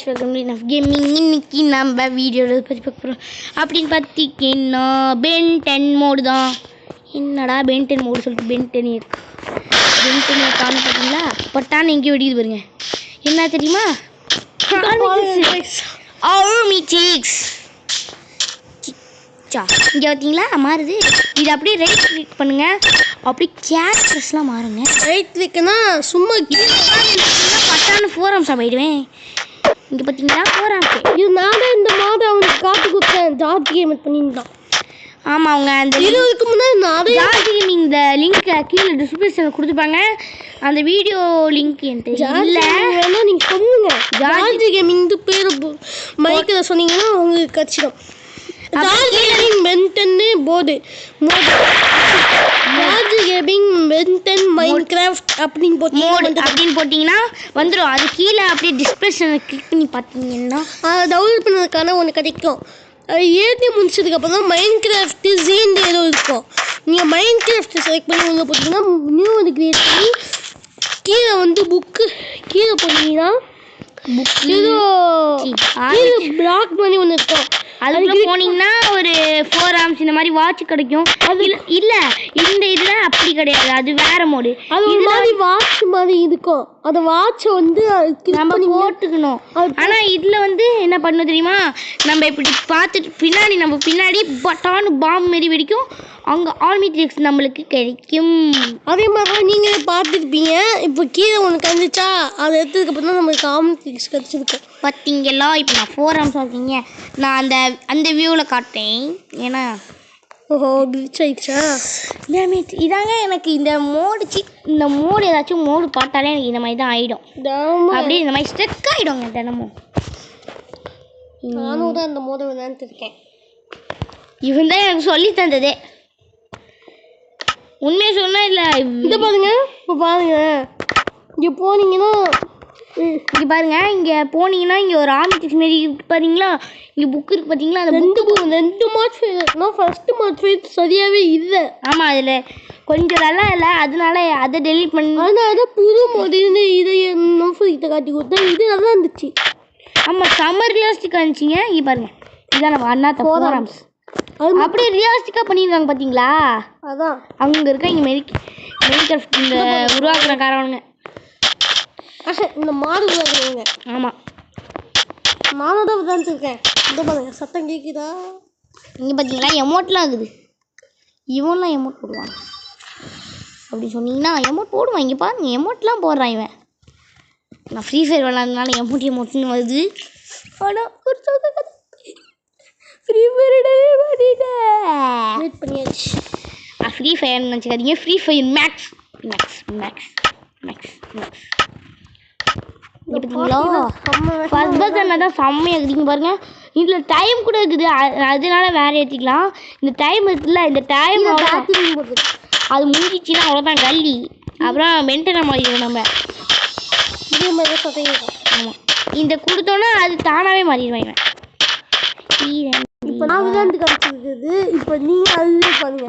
Welcome to நஃப் gaming. இன்னைக்கு நம்ம வீடியோவில் பற்றி பார்க்க போகிறோம் அப்படின்னு பார்த்தீங்கன்னா பென் 10 மோடு தான். என்னடா பென் 10 மோடு சொல்லிட்டு பென் 10 காணு பார்த்தீங்களா? பட்டான்னு எங்கேயும் வெடிக்குது பாருங்க. என்ன தெரியுமா? ஆர்மி சிக்ஸ் இங்கே பார்த்தீங்களா மாறுது. இது அப்படியே ரைட் கிளிக் பண்ணுங்க, அப்படியே கேரக்டர்ஸ்லாம் மாறுங்க. ரைட் கிளிக்னா சும்மா பட்டான்னு ஃபோரம்ஸ் ஆகிடுவேன். இங்கே பார்த்தீங்களா ஃபோரம்ஸ். இது நானே இந்த மாதம் அவனுக்கு காட்டு கொடுத்தேன். ஜார்ஜ் கேம் பண்ணியிருந்தான். ஆமாம், அவங்க அந்த இதுக்கு முன்னாடி நான் ஜார்ஜ் கேமிங் இந்த லிங்க்கை கீழே டிஸ்கிரிப்ஷனில் கொடுத்துருப்பாங்க. அந்த வீடியோ லிங்க் என்கிட்ட இல்லை, வேணா நீங்கள் சொல்லுங்க. ஜார்ஜ் கேமிங் பேர் மைக்கில் சொன்னீங்கன்னா உங்களுக்கு கச்சிடும். ஜார்ஜ் கேமிங் பென் 10 போர்டு ஜார்ஜ் கேமிங் பென் 10 மைன்கிராஃப்ட் அப்படின்னு போட்டிங்கன்னா வந்துடும். அது கீழே அப்படியே டிஸ்கிரிப்ஷனில் கிளிக் பண்ணி பார்த்தீங்கன்னா அதை டவுன்லோட் பண்ணதுக்கான ஒன்று கிடைக்கும். அது ஏற்றி முடிச்சதுக்கப்புறம் தான் மைன்கிராஃப்ட்டு ஜீண்ட் ஏதோ இருக்கும். நீங்கள் மைன்கிராஃப்ட் செலக்ட் பண்ணி உள்ள போட்டிங்கன்னா நியூ வந்து கிரியேட் பண்ணி கீழே வந்து புக்கு கீழே போட்டிங்கன்னா ஏதோ பிளாக் பண்ணி ஒன்று இருக்கும். அதுக்குள்ள போனீங்கன்னா ஒரு 4 ஆம்ஸ் இந்த மாதிரி வாட்ச் கிடைக்கும். அது இல்லை, இந்த இதில் அப்படி கிடையாது, அது வேற மோடு. அது ஒரு மாதிரி வாட்ச் மாதிரி இருக்கும். அந்த வாட்சை வந்து நம்ம போட்டுக்கணும். ஆனால் இதில் வந்து என்ன பண்ணணும் தெரியுமா? நம்ம இப்படி பார்த்துட்டு பின்னாடி பட்டானு பாம்பு மாரி வெடிக்கும். அங்கே ஆர்மி ட்ரிக்ஸ் நம்மளுக்கு கிடைக்கும். அதே மாதிரி தான் நீங்கள் பார்த்துருப்பீங்க. இப்போ கீழே ஒன்று கழிச்சா அதை எடுத்ததுக்கப்புறம் தான் நம்மளுக்கு ஆர்மி ட்ரிக்ஸ் கிடச்சிருக்கும். பார்த்தீங்களா? இப்போ நான் 4 ஆம்ஸ் இருக்கீங்க. நான் அந்த வியூவில் காட்டேன். ஏன்னா ஓஹோ கிளிச் ஆயிடுச்சா? இதாங்க எனக்கு இந்த மோடு ஏதாச்சும் மோடு பார்த்தாலே எனக்கு இந்த மாதிரி தான் ஆகிடும். அப்படியே இந்த மாதிரி ஸ்ட்ரெக் ஆகிடுங்க தினமும். நானும் தான் இந்த மோடை விளையாண்டுருக்கேன். இவன் தான் எனக்கு சொல்லி தந்ததே. உண்மையை சொன்னா இல்லை. இதை பாருங்க, இப்போ பாருங்க, இங்கே போனீங்கன்னா இங்கே பாருங்க, இங்கே போனீங்கன்னா இங்கே ஒரு ஆர்மி ட்ரிக்ஸ் மாரி இருக்கு பாருங்களா? இங்கே புக் இருக்குது பார்த்தீங்களா? அந்த ரெண்டு மார்க் ஃபர்ஸ்ட் மார்க் சரியாகவே இல்லை. ஆமாம், அதில் கொஞ்சம் நல்லா இல்லை, அதனால அதை டெலிட் பண்ணி ஆனால் அதை புது மோடின்னு இதை கிட்ட காட்டி கொடுத்தா இது நல்லா இருந்துச்சு. ஆமாம், செம்ம ரியலிஸ்டிக்காக இருந்துச்சுங்க. இங்கே பாருங்க, இதான் நம்ம அண்ணா 4 ஆம்ஸ் அப்படியே ரியலிஸ்டிக்காக பண்ணியிருக்காங்க பார்த்தீங்களா? அதான் அங்கே இருக்க இங்கே மெடிக்கல் இந்த உருவாக்குற காரவனுங்க. இந்த மாடு உருவாக்குறவங்க. ஆமாம், நானும் தான் விளையாண்டுருக்கேன். இந்த பாருங்க சத்தம் கேட்குதா? இங்கே பார்த்தீங்களா எமௌண்ட்லாம் இருக்குது. இவன்லாம் எமௌண்ட் போடுவான் அப்படி சொன்னீங்கன்னா எமௌண்ட் போடுவான். இங்கே பாருங்க எமௌண்ட்லாம் போடுறான் இவன். நான் ஃப்ரீ ஃபயர் விளாட்றதுனால எமௌண்ட்னு வருது. ஆனால் ஒரு ஃப்ரீ ஃபயர் வெயிட் பண்ணியாச்சு. ஃப்ரீ ஃபயர்னு நினச்சிக்காதீங்க, ஃப்ரீ ஃபயர் மேக்ஸ். பார்த்தீங்களா? ஃபர்ஸ்ட் பர்சனில் தான் செம்மையாக இருக்குதுங்க பாருங்க. இதில் டைம் கூட இருக்குது, அதனால வேறு ஏற்றிக்கலாம். இந்த டைம் இருக்குல்ல, இந்த டைம் அது முடிஞ்சிச்சுன்னா அவ்வளோதான் கல்லி. அப்புறம் மென்டனை மாறிடுவோம் நம்ம. இதே மாதிரி தான் சொல்கிறீங்க. ஆமாம், இந்த கொடுத்தோன்னா அது தானாகவே மாறிடுவேன் இவன். இப்போ நான் விளையாண்டு காமிச்சிருக்குது. இப்போ நீங்கள் அது பாருங்க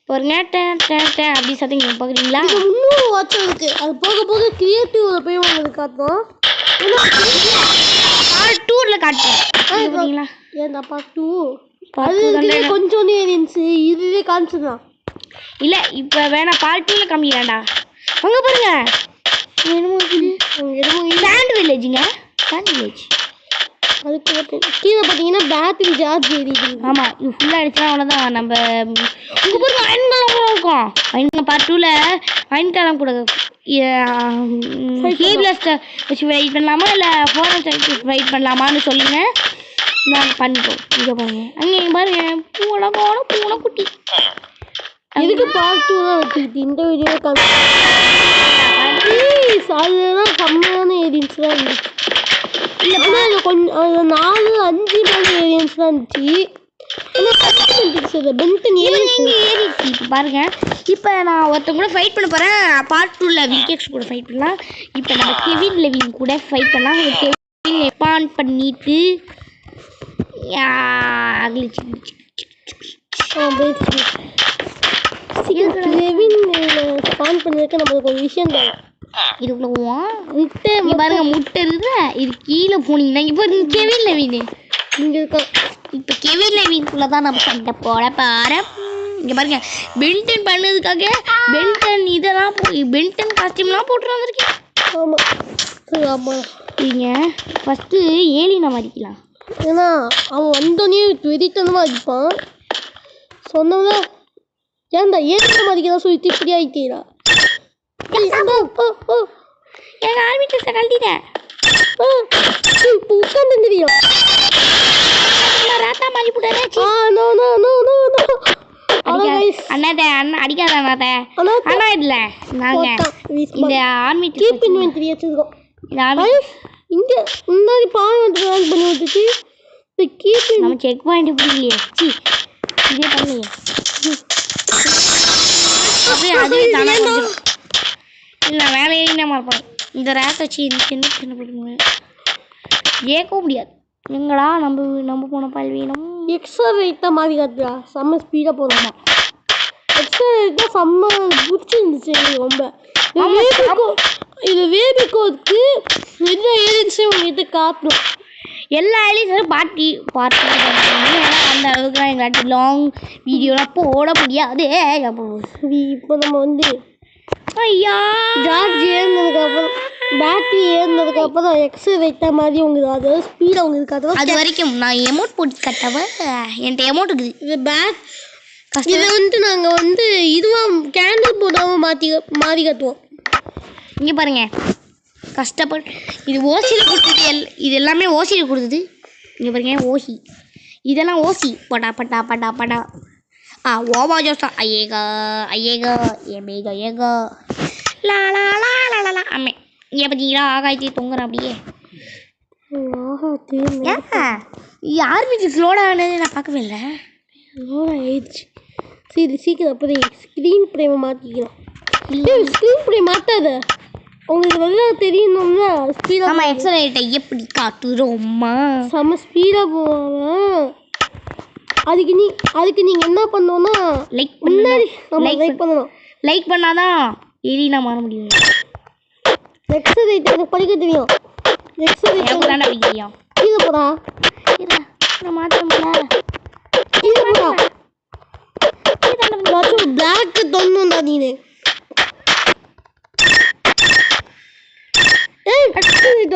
பாருங்க அப்படி சத்தம் பார்க்குறீங்களா? இன்னொரு வாட்ச் இருக்கு. அது போக போக கிரியேட்டிவ்ல போய் உங்களுக்கு காட்டும். பார்ட் 2ல காட்டுறேன். ஏன்டா பார்ட் 2 அது கொஞ்சம் இருந்துச்சு, இதுவே காமிச்சிடலாம். இல்லை இப்போ வேணா பார்ட் 2ல காமிக்கிறான்டா. அங்கே பாருங்க, சாண்ட் வில்லேஜுங்க. சாண்ட் வில்லேஜ் அதுக்கு கீழே பார்த்தீங்கன்னா பேட்டரி சார்ஜ் ஏறிடுது. ஆமாம், இது ஃபுல்லாக அடிச்சா அவ்வளோதான். நம்ம இங்கே பாருங்க அயன்காலம் கூட இருக்கும். அயன்காலம் பார்ட் 2ல அயன்காலம் கூட ஹீப்லஸ்ட்டை வச்சு வெயிட் பண்ணலாமா இல்லை ஃபோரன்ஸ் வச்சு வெயிட் பண்ணலாமான்னு சொல்லுங்கள், நாங்கள் பண்ணிப்போம். இங்கே பாருங்க, அங்கே பாருங்க பூனைக்குட்டி. எதுக்கு பார்ட் 2 தான் வச்சுக்கிட்டு இந்த வீடியோ அதுதான் கம்மியான ஏரியன்ஸ் தான் இருந்துச்சு. இல்லை கொஞ்சம் 4-5 மாதிரி ஏரியன்ஸ் தான் இருந்துச்சு. இப்போ பாருங்க, இப்போ நான் ஒருத்தன் கூட ஃபைட் பண்ண போகிறேன். பார்ட் 2ல விகேக்ஸ் கூட ஃபைட் பண்ணலாம். இப்போ நம்ம கெவின் லெவின் கூட ஃபைட் பண்ணலாம். கெவின் எப்பான் பண்ணிட்டு கெவின் ஸ்பான் பண்ணியிருக்க நம்மளுக்கு ஒரு விஷயம் தான். இதுக்குள்ள போவோம். முட்டை இங்க பாருங்க முட்டை இருக்குது. இது கீழே போனீங்கன்னா இப்போ கெவின் லெவின் இங்கே இருக்கோம். இப்போ கெவின் லெவின்குள்ள தான் நம்ம சண்டை போட போகிறோம். இங்கே பாருங்க பென்டன் பண்ணதுக்காக பென்டன் இதெல்லாம் பென்டன் காஸ்டியூம்லாம் போட்டு வந்திருக்கேன். ஆமாம் ஆமாம். இங்க ஃபஸ்ட்டு ஏலினா மதிக்கலாம். ஏன்னா அவன் வந்தோடனே வெறித்தனமாக அடிப்பான். சொன்னோம்னா ஏன்டா ஏன் மதிக்கதான் சொல்லி இப்படி ஆகிட்டீரா? எங்கள் ஆர்மி ட்ரெஸ்ஸை கழட்டிட்டேன். இப்போ உட்காந்து தெரியும் ராத்தா மாறி போட்டாரே. அண்ணாத்த அண்ணா அடிக்காத அண்ணாத்த. அண்ணா இல்லை நாங்கள் இந்த ஆர்மி கீப் இன்வென்டரி வச்சுருக்கோம். இந்த ஆர்மி இங்கே முன்னாடி பாயிண்ட் பண்ணி விட்டுச்சு. இப்போ கீப் நம்ம செக் பாயிண்ட் பிடிக்கலையே. சி இதே பண்ணலையே. அப்படியே அதுவே தானே கொஞ்சம் இல்லை வேற என்ன இருப்பேன். இந்த ரேத்தை வச்சு சின்ன சின்ன பிடிக்க ஏற்கவும் முடியாது. எங்கடா நம்ம போன பால் வேணும். எக்ஸ்ட்ரா ரேட் தான் மாதிரி காட்டுறா. செம்ம ஸ்பீடாக போகிறோமா. எக்ஸ்ட்ரா ரேட் தான் செம்ம பிடிச்சிருந்துச்சு ரொம்ப. இது வேபிக்கோருக்கு எல்லா ஏஜென்சியும் உங்ககிட்ட காட்டணும். எல்லா ஏலியன்ஸும் பார்ட்டி அந்த அளவுக்கு தான் எங்களாட்டி லாங் வீடியோலாம் போட முடியாது. இப்போ நம்ம வந்து ஐயா ஜார்ஜ் ஏறினதுக்கப்புறம் பேட்டரி ஏறினதுக்கப்புறம் எக்ஸ்ட்ரா வைத்த மாதிரி உங்களுக்கு அதாவது ஸ்பீடாக உங்களுக்கு காட்டுவோம். அது வரைக்கும் நான் எமௌண்ட் போட்டு கட்டவ என்கிட்ட எமௌண்ட் இருக்குது. இது இதை வந்து நாங்கள் வந்து இதுவாக கேண்டில் போடாமல் மாற்றி கட்டுவோம். இங்கே பாருங்க கஷ்டப்பட்டு இது ஓசியில் கொடுத்தது. இது எல்லாமே ஓசியில் கொடுத்தது. இங்கே பாருங்க ஓசி இதெல்லாம் ஓசி பட்டா பட்டா பட்டா பட்டா. ஓவா ஜோசா ஐயேகா ஐயேகா ஏமேகா ஏகா லா லா லா லா லா லா அம்மே. இங்கே பார்த்தீங்களா ஆகாயத்தி தொங்குறேன் அப்படியே. யாருமே ஸ்லோடாக ஆனது நான் பார்க்கவே இல்லை. ஸ்லோடாக ஆயிடுச்சு. சரி சீக்கிரம் அப்போ ஸ்க்ரீன் ப்ரேமை மாற்றிக்கலாம். ஸ்க்ரீன் ப்ரே மாற்றாத. உங்களுக்கு நல்லா தெரியணும்னா ஸ்பீடாக நம்ம எக்ஸலைட்டை எப்படி காட்டுறோம்மா செம்ம ஸ்பீடாக போவாங்க. அதுக்கு நீங்கள் என்ன பண்ணணும்னா லைக் முன்னாடி லைக் பண்ணணும். லைக் பண்ணாதான் எலினா மாற முடியும். எக்ஸலைட் எனக்கு படிக்க தெரியும். எக்ஸலைட் தானே படிக்க தெரியும். கீழே போடா. நான் மாற்றல கீழே போடா. பிளாக்கு தொண்ணுண்டா நீனு.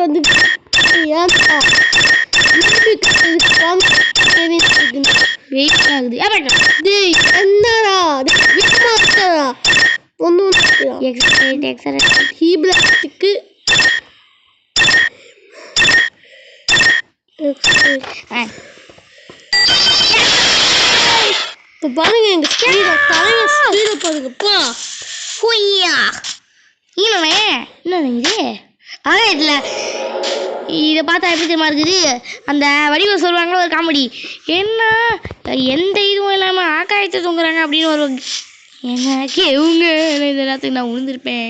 வந்து வெயிட் ஆகுது. என்னடா ஒன்றும் ஹீப்ளாக்கு இப்போ பாருங்க எங்கள் ஸ்பீடாக பாருங்கப்பா. இல்லைண்ணே என்ன இது இதில் இதை பார்த்தா எப்படி தெரியுமா இருக்குது. அந்த வடிவம் சொல்லுவாங்களா ஒரு காமெடி. என்ன எந்த இதுவும் இல்லாமல் ஆக்காயத்தை தூங்குறாங்க அப்படின்னு ஒரு எனக்கு இவங்க இந்த நேரத்துக்கு நான் விழுந்திருப்பேன்.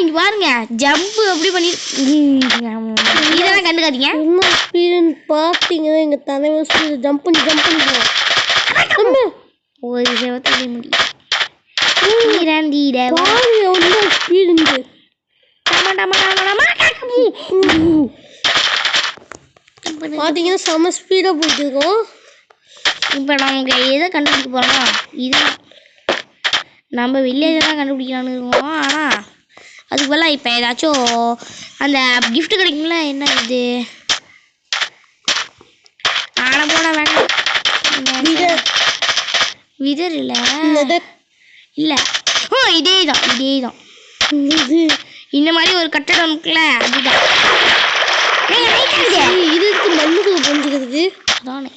இங்கே பாருங்க ஜம்பு அப்படி பண்ணி இதெல்லாம் கண்டுக்காதீங்க. என்ன ஸ்பீடுன்னு பார்த்தீங்கன்னா எங்கள் தலைவர் ஸ்பீடு ஜம்ப் பண்ணி போவோம். ஒரு செவத்து முடியும் ஸ்பீடு பார்த்தீங்கன்னா செம்ம ஸ்பீடாக போயிட்டுருக்கோம். இப்போ நமக்கு எதை கண்டுபிடிக்க போகிறோம்னா இது நம்ம வில்லேஜை தான் கண்டுபிடிக்கலான்னு இருக்கோம். ஆனால் அதுக்கு பதிலாக இப்போ ஏதாச்சும் அந்த கிஃப்ட் கிடைக்கும்ல. என்ன இது ஆனால் போனால் வேண்டாம். விதர் இல்லை இல்லை இதே தான் இந்த மாதிரி ஒரு கட்டடம் இருக்குல்ல அதுதான். இதுக்கு மண்ணுக்குள்ள புரிஞ்சுக்கிறதுக்கு அதானே.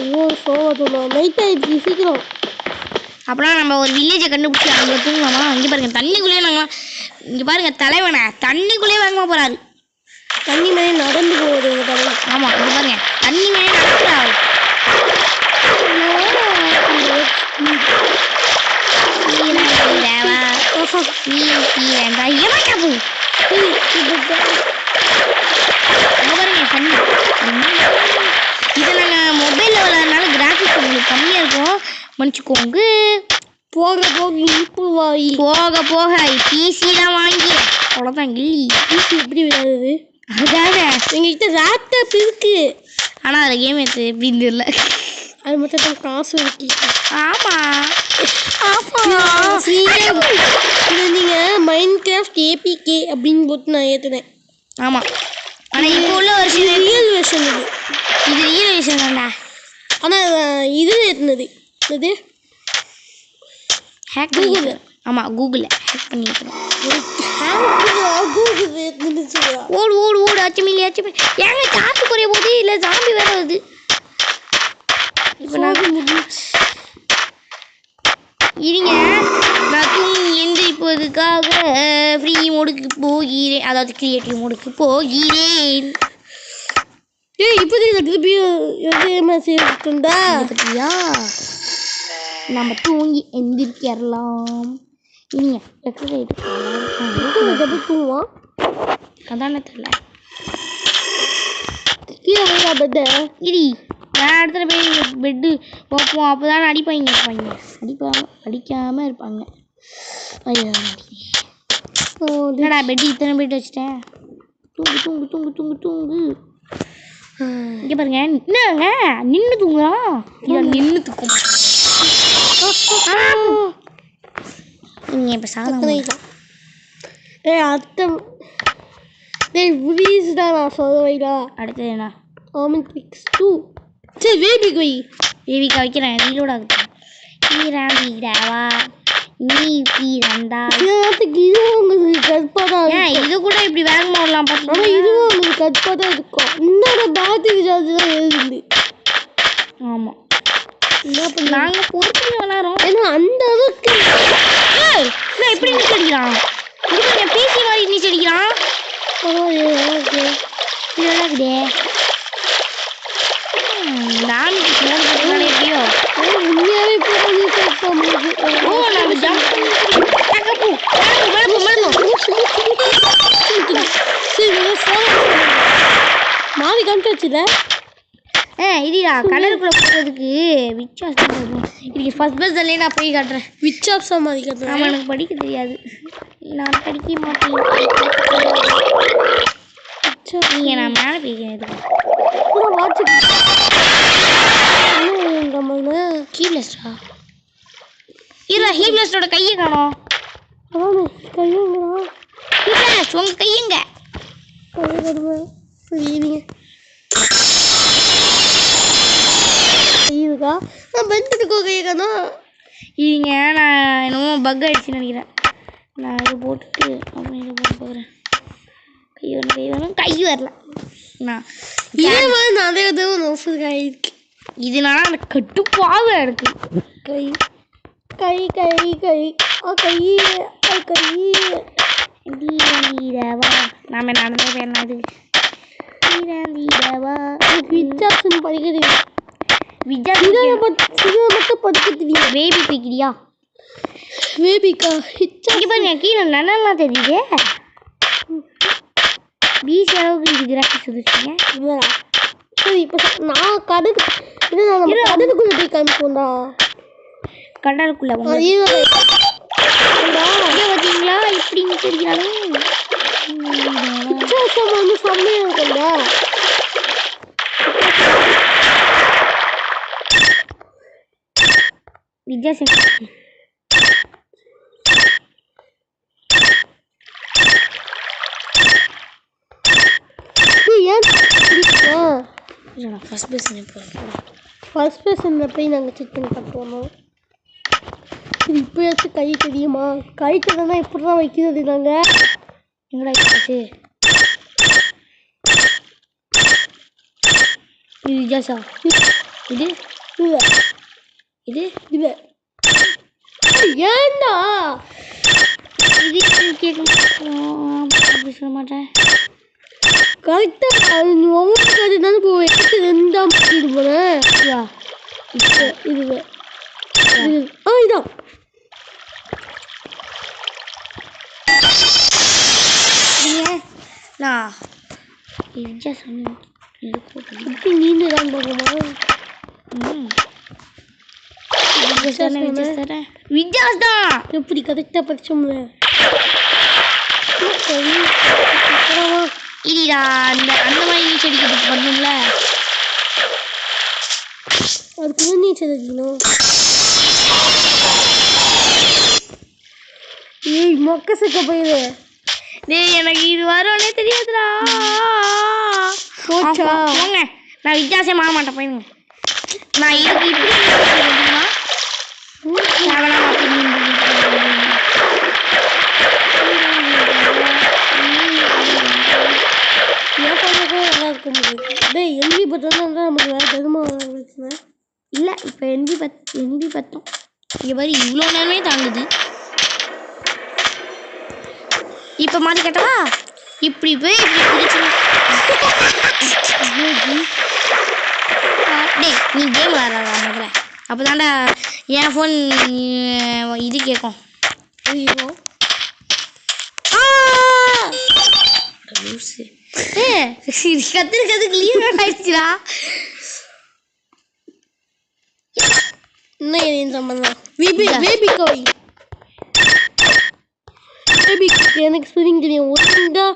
ஐயோ சோதமா நைட் ஆயிடுச்சு சீக்கிரம். அப்புறம் நம்ம ஒரு வில்லேஜை கண்டுபிடிச்சி அங்கே தூங்கலாமா. இங்கே பாருங்க தண்ணிக்குள்ளேயே நாங்கள் இங்கே பாருங்க தலைவனை தண்ணிக்குள்ளேயே வேகமாக போகிறாரு. தண்ணி மேலே நடந்து போகுது எங்கள் தலைவன். ஆமாம் இங்கே பாருங்க தண்ணி மேலே நடக்கிறாரு. இதை நாங்கள் மொபைலில் விளையாடுறதுனால கிராஃபிக்ஸ் உங்களுக்கு கம்மியாக இருக்கும் மன்னிச்சுக்கோங்க. போக போக இம்ப்ரூவ் ஆகி போக போக பிசிலாம் வாங்கி அவ்வளோதான் கில்லி. பிசி எப்படி விளையாடுது? அதானே எங்ககிட்ட லேப்டாப் இருக்கு, ஆனால் அதில் கேம் எடுத்து எப்படின்னு தெரியல. அது மட்டும் தான் காசு இருக்கு. ஆமாம் இதை நீங்கள் மைண்ட் கிராஃப்ட் ஏபிகே அப்படின்னு போட்டு நான் ஏற்றுனேன். ஆமாம், ஆனால் இப்போ உள்ள ஒரு சில ரியல் வெர்ஷன் இது ரியல் விஷயம் தான்டா. ஆனால் இது ஏற்றுனது இது ஹேக் பண்ணி. ஆமாம், கூகுளில் ஹேக் பண்ணி கூகுள் ஏற்றுனுச்சு. ஓடு ஓடு ஓடு அச்சுமில்லி அச்சுமில்லி. ஏங்க சாத்து குறைய போது இல்லை ஜாம்பி வேற வருது. இப்போ நான் இருங்க, நான் தூங்கி எந்திரிப்பதுக்காக ஃப்ரீ மோடுக்கு போகிறேன், அதாவது கிரியேட்டிவ் மோடுக்கு போகிறேன். இப்போதைக்கு திருப்பி மெசேஜ் இருக்குண்டா பற்றியா நம்ம தூங்கி எந்திரிக்கலாம். இருங்க எப்படி தூங்குவான் அதானே தெரியல. கீழே பெட்டை இரி வேறு இடத்துல போய் பெட்டு வைப்போம், அப்போ தானே அடிக்காமல் இருப்பாங்க. என்னடா பெட்டு இத்தனை பெட்டு வச்சுட்டேன். தூங்கு தூங்கு தூங்கு தூங்கு தூங்கு. இங்கே பாருங்க, என்னங்க நின்று தூங்குறான். இவன் நின்று தூக்கும். நீங்கள் இப்போ சாதம் அத்தை புரியுதுடா நான் சொல்லுவைடா. அடுத்தது என்ன? ஆமிட்ரிக்ஸ் 2. சரி பேபிக்கு வை. பேபிக்கா வைக்கிறேன், ரீலோட் ஆகுது. வீடாவா நீ பீரண்டா. இது உங்களுக்கு கற்பா தான். ஏன் இது கூட இப்படி வேகமாக வரலாம் பார்த்தீங்கன்னா? இதுவும் உங்களுக்கு கற்பா தான் இருக்கும். இன்னொரு பேட்டரி சார்ஜ் தான் எழுதுது. ஆமாம், என்ன பண்ணி நாங்கள் பொறுத்து விளாட்றோம். ஏன்னா அந்த அளவுக்கு நான் எப்படி நீச்சல் அடிக்கிறான்? இது பேசி மாதிரி நீச்சல் அடிக்கிறான். இதே நான் எப்படியோ உண்மையாவே மாறி காமிச்சு வச்சுல. இதுடா கடலுக்குள்ள போகிறதுக்கு விச்சாசம் இதுக்கு ஃபர்ஸ்ட் பஸ்ஸில் நான் போய் காட்டுறேன். விச்சாப்ஸாக மாதிரி காட்டுறேன். ஆமாம், எனக்கு படிக்க தெரியாது, நான் படிக்க மாட்டேன். நீங்கள் நான் மேலே போய்க்கிறேன். ஹீப்லெஸ்டா இல்லை, ஹீப்லெஸ்டோட கையை காணோம். ஹீப்லெஸ் உங்க கையுங்க. இதுக்கா நான் பெண்ட்டுக்கோ கையை காணோம். இதுங்க நான் என்னமோ பக் ஆகிடுச்சின்னு நினைக்கிறேன். நான் இதை போட்டுட்டு அப்புறம் இதை போட்டு பார்க்குறேன். கை வரணும் கை வரல. நான் இதே மாதிரி நிறைய தடவை ஆயிருக்கு. இதனால அந்த கட்டுப்பாக இருக்கு. கை கை கை கை கை கை நாம நடந்தே பேர் வித்தியாசம் படிக்கிறீங்க. மட்டும் படிக்க தெரியும். பேபி பிக்கிறியா? பேபிக்கா பாருங்க, கீழே நல்லா தெரியுது. பீச் அளவுக்கு இது கிராஃபிக்ஸ் வந்துருக்கீங்க. சரி, இப்போ நான் கடலுக்குள்ளே போய் காமிப்போம்டா. கடலுக்குள்ள பார்த்தீங்களா இப்படின்னு தெரியாலே வித்தியாசம் வந்து செம்மையாக இருக்கும்டா. வித்தியாசம் ஃபர்ஸ்ட் பர்சனில் போய் நாங்கள் செக் பண்ணி பார்ப்போம். இது இப்போயாச்சும் கை தெரியுமா? கை தெரியும்னா இப்படி தான் வைக்கிறது. நாங்கள் எங்கடா இது வித்தியாசா இது இல்லை இது இல்லை ஏண்டா இது கேட்க சொல்ல மாட்டேன். கரெக்டாக அது நீ ஒவ்வொரு கதை தானே இப்போ எடுத்து ரெண்டாம் இது போகிறேன். இதுவே இதான் நான் வித்தியாசம் இப்படி நீண்டு தான் போகுமா? விஜயாஸ் தான் எப்படி கரெக்டாக படிச்சோம்ல இல்லடா அந்த அந்த மாதிரி நீச்சல் அடிக்கிறதுக்கு பண்ணணும்ல அதுக்கு நீச்சல் அடிக்கணும் ஏய் மொக்க சிக்க போயிடு டேய் எனக்கு இது வரும்னே தெரியாதுடா போச்சா போங்க நான் வித்தியாசமே மாற மாட்டேன் போயிருங்க நான் இதுக்கு இப்படி தெரியுமா நல்லா இருக்க முடியாது டேய் எம்பி பத்தோம்னா நமக்கு வேறு பெருமா பிரச்சனை இல்லை இப்போ எம்பி பத்தோம் இங்கே மாதிரி இவ்வளோ நேரமே தாங்குது இப்போ மாதிரி கேட்டவா இப்படி போய் இப்படி பிடிச்சி டேய் நீ கேம் விளாட்றா முதல்ல அப்போ தாண்டா என் ஃபோன் இது கேட்கும் ஐயோ கத்துறதுக்கு லீவ் ஆயிடுச்சுடா என்ன ஏன் சம்பந்தம் பேபி கோய் பேபிக்கு எனக்கு ஸ்விமிங் தெரியும் ஒழுங்கா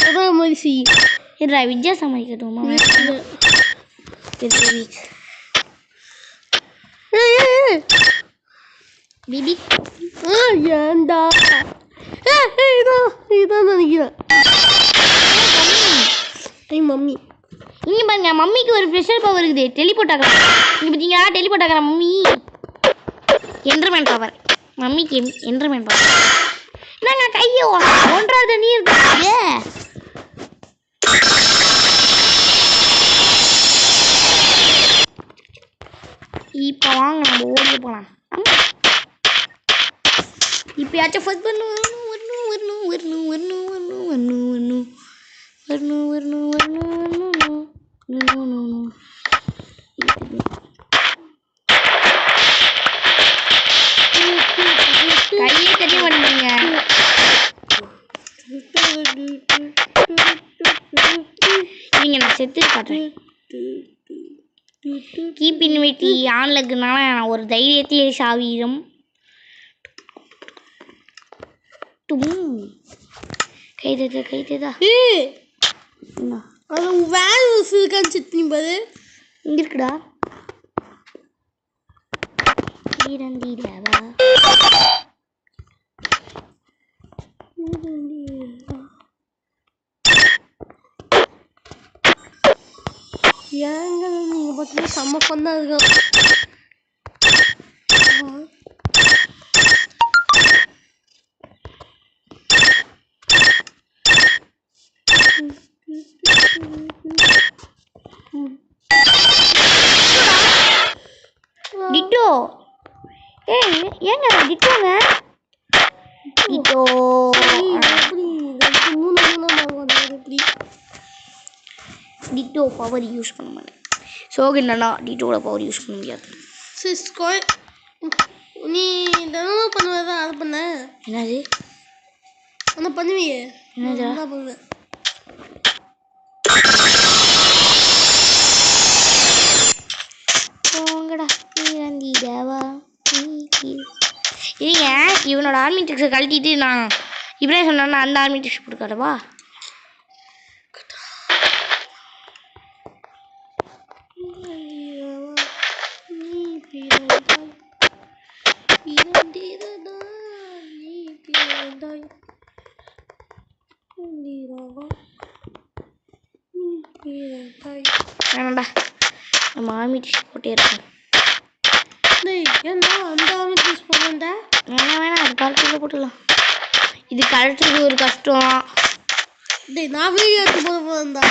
அதான் மாதிரி செய்யும் இல்லைடா வித்யா சமாளிக்கட்டுமா பேபி ஏண்டா இதான் நினைக்கிறேன் மம்மி இங்கே பாருங்க மம்மிக்கு ஒரு ஸ்பெஷல் பவர் இருக்குது டெலிபோர்ட் ஆகலாம் இங்கே பார்த்தீங்களா டெலிபோர்ட் ஆகிற மம்மி என்டர்மேன் பவர் மம்மிக்கு என்டர்மேன் பவர் என்னங்க கையை ஒன்றாவது நீர் இப்போ வாங்க நம்ம ஓடியே போகலாம் இப்போயாச்சும் ஃபர்ஸ்ட் கையை கட்டி பண்ணுங்க நீங்க நான் செத்து காட்டுறேன் கீப் இன்விட்டி ஆன்ல இருக்குனால நான் ஒரு தைரியத்தையே சாவீரம் கைதா அது வேற இருக்கான்னு செத்து பாரு இங்க இருக்குடா ஈரந்தீடாவா ஏங்க நீங்க பார்த்தீங்கன்னா செம்ம பண்ணா இருக்கும் டிட்டோ ஏங்க டிட்டோங்க டிட்டோ டிட்டோ பவர் யூஸ் பண்ண மாட்டேன் சோகன்னா டிட்டோட பவர் யூஸ் பண்ண முடியாது நீ தினமும் பண்ணுவதான் அதை பண்ண என்னது ஆனால் பண்ணுவியே என்னது பண்ணுவேன் போங்கடா தேவா இல்லைங்க இவனோட ஆர்மி ட்ரிக்ஸை கழட்டிட்டு நான் இப்படியே சொன்னா அந்த ஆர்மி ட்ரிக்ஸ் கொடுக்காதவா வேணாண்டா நம்ம ஆர்மி ட்ரிக்ஸ் போட்டே இருக்கோம் ஏன்னா அந்த ஆர்மி ட்ரிக்ஸ் போடண்டா வேணாம் அது கழுத்துல போட்டுடலாம் இது கழுத்துறது ஒரு கஷ்டம் டேய் நான் வீடியோ எடுத்து போட போதா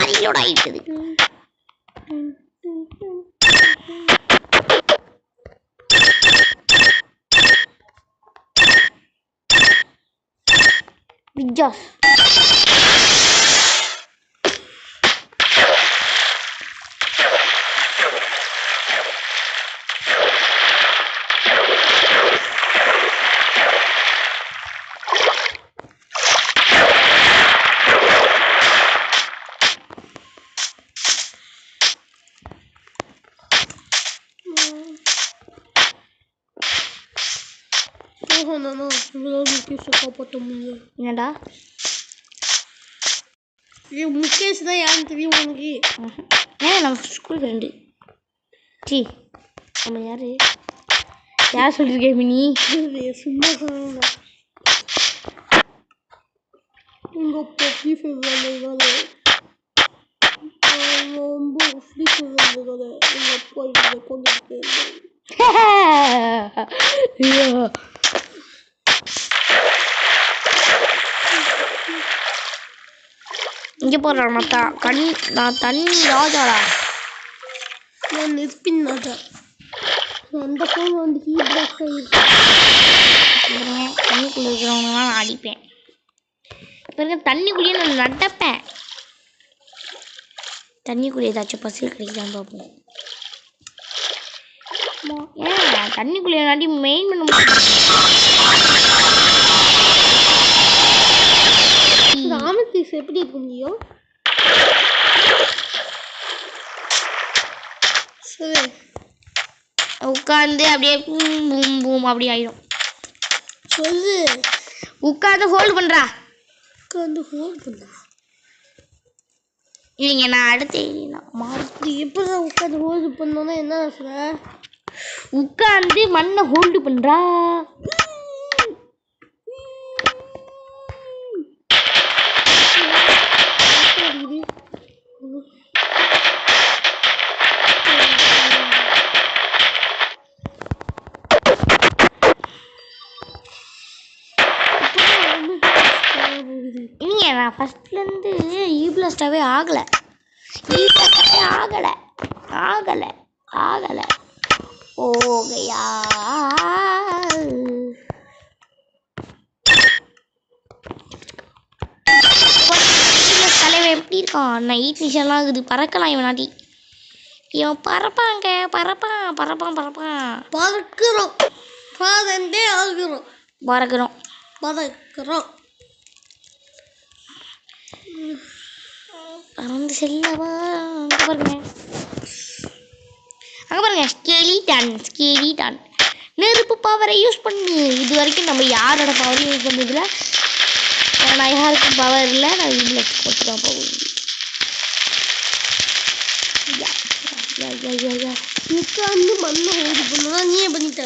அரியோட ஆயிட்டுது விஜாஸ் சொன்னா உங்களால் முகேஷை காப்பாற்ற முடியும். என்னடா முகேஷ் தான் யாருன்னு தெரியும் உனக்கு? நம்ம ஸ்கூல் ஃப்ரெண்டு. சி நம்ம யார் சொல்லியிருக்கேன் மினி? சும்மா சொன்னா உங்கள் அப்பா ஃப்ரீ ஃபயர் விளையாடுறதால ரொம்ப ஃப்ரீ ஃபயர் விளையாடுறதால எங்கள் அப்பா இங்கே கொண்டு இங்கே போடுறான். நான் தண்ணி ராஜாடா. நான் நெருப்பின் ராஜா. அந்த ஃபோன் வந்து ஹீட் பாக்ஸ் ஆகிருக்கு. தண்ணிக்குள்ளே இருக்கிறவங்களாம் நான் அடிப்பேன். பிறகு தண்ணிக்குள்ளேயே நான் நடப்பேன். தண்ணிக்குள்ளே ஏதாச்சும் பசில் கிடைக்குதான்னு பார்ப்போம். ஏன் தண்ணிக்குள்ளே நாட்டி மெயின் பண்ண முடியும்? ராமதீஸ் எப்படி இருக்க முடியும்? சரி உட்காந்து அப்படியே பூம் பூம் பூம் அப்படி ஆயிடும். சொல்லு. உட்காந்து ஹோல்டு பண்ணுறா. உட்காந்து ஹோல்டு பண்ணுறா இல்லைங்க. நான் அடுத்து எப்போ தான் உட்காந்து ஹோல்டு பண்ணோன்னா என்ன சொல்ற? உட்காந்து மண்ணை ஹோல்டு பண்ணுறா. இல்லைங்க நான் ஃபஸ்ட்லேருந்து ஈப்ளாஸ்டாகவே ஆகலை. ஓகையா தலைவன் எப்படி இருக்கான்? நைட் மிஷன்லாம் இருக்குது. பறக்கலாம் இவன் நாட்டி. இவன் பறப்பான். பறக்கிறோம். பறந்து செல்லவா. அங்கே பாருங்க ஸ்கெலிடன். நெருப்பு பவரை யூஸ் பண்ணு. இது வரைக்கும் நம்ம யாரோட பவரையும் யூஸ் பண்ணதில்லை. நான் யாருக்கும் பவர் இல்லை. நான் இதில் போட்டு தான் போகுது. உட்காந்து மண்ணை ஹோல்டு பண்ணுனா நீ பண்ணிட்ட.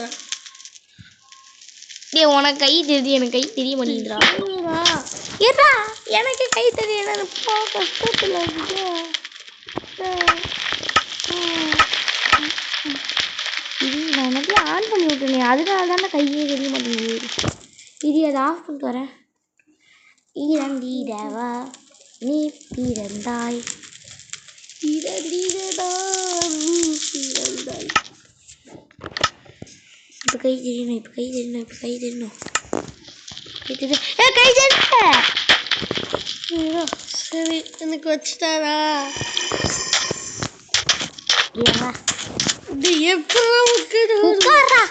உனக்கு கை தெரியுது, எனக்கு கை தெரிய மாட்டேங்கிறா. ஏறா எனக்கு கை தெரியல. கஷ்டத்தில் நான் எல்லாத்தையும் ஆன் பண்ணி விட்டுனேன். அதனால தானே கையே தெரிய மாட்டேங்குது. இது அதை ஆஃப் பண்ணிட்டு வரேன். இறந்திடவா நீ பிறந்தாய். இப்போ கை தெரியணும். சரி எனக்கு வச்சுட்டாரா? ஏமா இது எப்பதான் உட்காரா.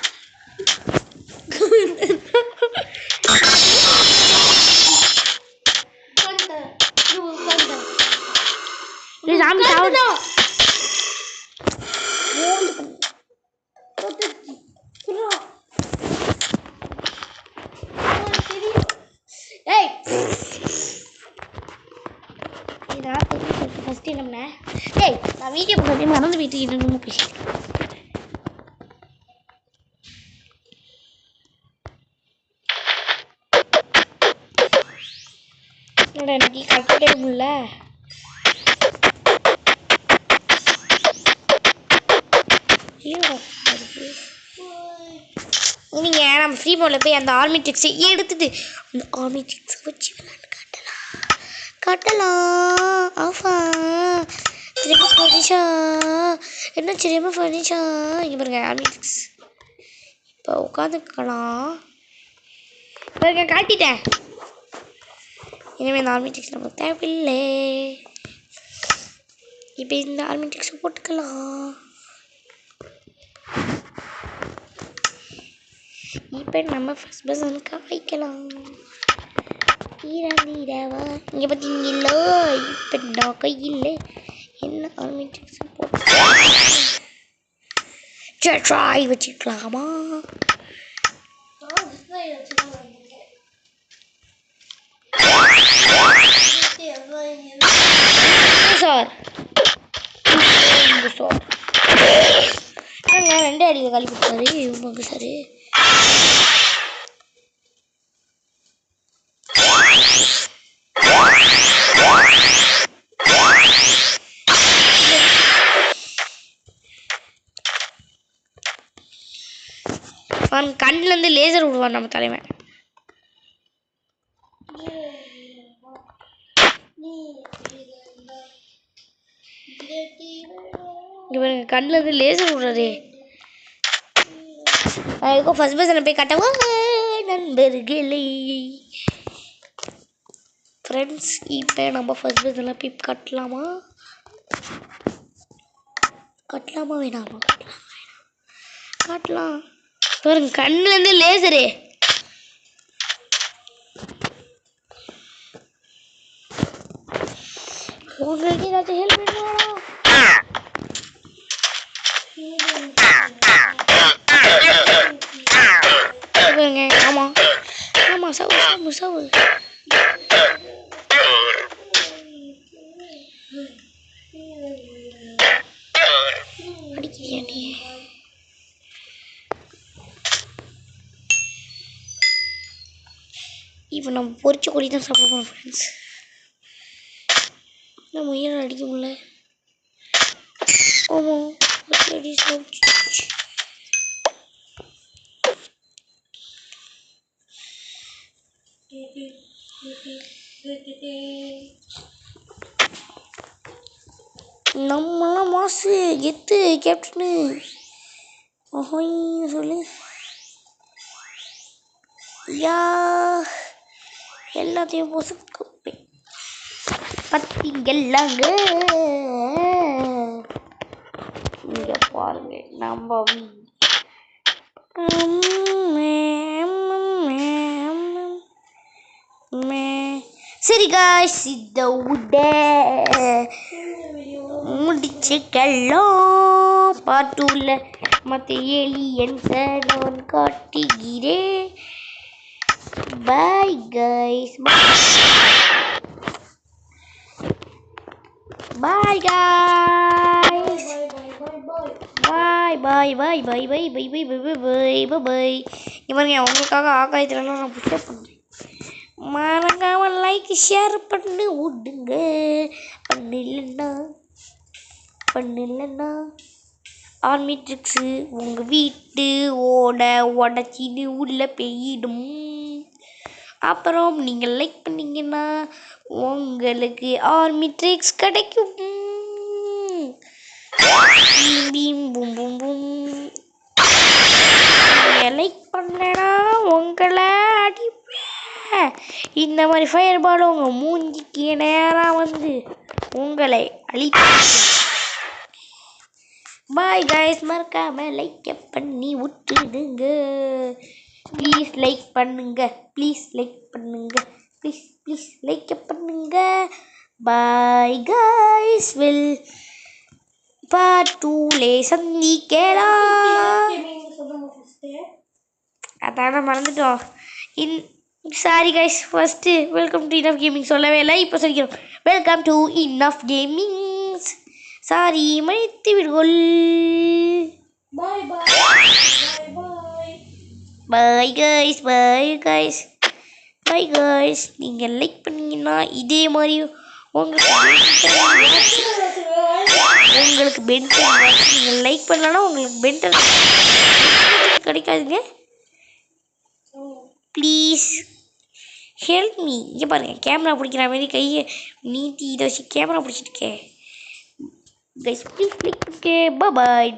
சாமி சாப்பிட்டா ஃபஸ்ட்டு என்ன பண்ணேன்? நான் வீடியோ பற்றி மறந்து வீட்டுக்கிட்டு ரொம்ப பேசிட்டேன். என்னடா எனக்கு கட்டவே முடியல. நீங்கள் நம்ம ஃப்ரீ ஃபயரில் போய் அந்த ஆர்மி ட்ரிக்ஸை எடுத்துட்டு அந்த ஆர்மி ட்ரிக்ஸை வச்சு விளையாண்டு காட்டலாம். ஆஃபா திரும்ப ஃபர்னிச்சா என்ன தெரியாம ஃபர்னிச்சா. இங்கே பாருங்க ஆர்மி ட்ரிக்ஸ். இப்போ உட்காந்துக்கலாம். பாருங்க காட்டிட்டேன். இனிமேல் இந்த ஆர்மி ட்ரிக்ஸ் நமக்கு தேவையில்லை. இப்போ இந்த ஆர்மி ட்ரிக்ஸை போட்டுக்கலாம். இப்போ நம்ம ஃபர்ஸ்ட் பர்சனுக்கு வைக்கலாம். இறந்திடவா இங்கே பார்த்தீங்களா? இப்போ நான் கையில் என்ன ஆர்மி ட்ரிக்ஸை போட்டு ட்ராய் வச்சுக்கலாமா? சார் ரெண்டே அடியில் காலி கொடுத்தாரு இவங்க சார். கண்ணிலேருந்து லேசர் விடுவான் நம்ம தலைவன். இவனுக்கு கண்ணிலேருந்து லேசர் விடுறாரு. அதுக்கும் ஃபர்ஸ்ட் பர்சனை போய் கட்டவா நண்பர்களே. ஃப்ரெண்ட்ஸ் இப்போ நம்ம ஃபர்ஸ்ட் பர்சனில் போய் கட்டலாமா வேணாமா? காட்டலாம். பாருங்க கண்ணுலேருந்து லேசரு. உங்களுக்கு ஏதாச்சும் ஹெல்ப் பண்ணுவாரா? ஆமாம் ஆமாம் சவு அடிக்கிறியா நீ? இப்போ நம்ம பொரிச்ச கொடி தான் சாப்பிட போகிறோம் ஃப்ரெண்ட்ஸ். நம்ம முயல் அடிக்க முடியல. ஆமாம் அடி சாப்பிட்டு நம்மளாம் மாசு எத்து கேப்டனு சொல்லு. யா எல்லாத்தையும் பொசுக்கு பத்திங்கல்லாங்க. இங்கே பாருங்க நம்ம சரி காய்ஸ் இதை விட முடிச்சுக்கலாம். பாட்டுல மற்ற ஏலியன்ஸை நான் காட்டுகிறேன். Bye guys. Bye guys. Bye bye bye bye bye bye bye bye bye bye bye. இவங்க உங்களுக்காக ஆகாயத்துலலாம் நான் புஷ்அப் பண்ணுறேன். மறக்காமல் லைக் ஷேர் பண்ணி விடுங்க. பண்ணலன்னா ஆர்மி ட்ரிக்ஸு உங்கள் வீட்டு உடச்சின்னு உள்ளே பெய்யிடும். அப்புறம் நீங்கள் லைக் பண்ணிங்கன்னா உங்களுக்கு ஆர்மி ட்ரிக்ஸ் கிடைக்கும். பீம் பூம் பூம் பூம். நீங்கள் லைக் பண்ணனா உங்களை அடிப்பேன். இந்த மாதிரி ஃபயர் பால் உங்கள் மூஞ்சிக்கு நேராக வந்து உங்களை அழிப்பேன். Bye guys. மறக்காம லைக் பண்ணி விட்டுடுங்க. ப்ளீஸ் லைக் பண்ணுங்க. ப்ளீஸ் லைக் பண்ணுங்க. Bye guys. வில் பார்ட் 2ல சந்திக்கலாம். அதான மறந்துட்டோம். Sorry guys. First welcome to enough gaming சொல்லவே இல்லை. இப்போ சொல்லிக்கிறோம் welcome to enough gaming. Sorry மன்னித்து விடுங்கள். Bye guys. நீங்கள் லைக் பண்ணீங்கன்னா இதே மாதிரி உங்களுக்கு பென்டன் நீங்கள் லைக் பண்ணலன்னா உங்களுக்கு பென்டன் கிடைக்காதுங்க. Please help me. இங்கே பாருங்கள் கேமரா பிடிக்கிற மாதிரி கையை நீட்டி இதை வச்சு கேமரா பிடிச்சிருக்கேன் கைஸ். ப்ளீஸ் லைக் பண்ணுங்க. பாய்.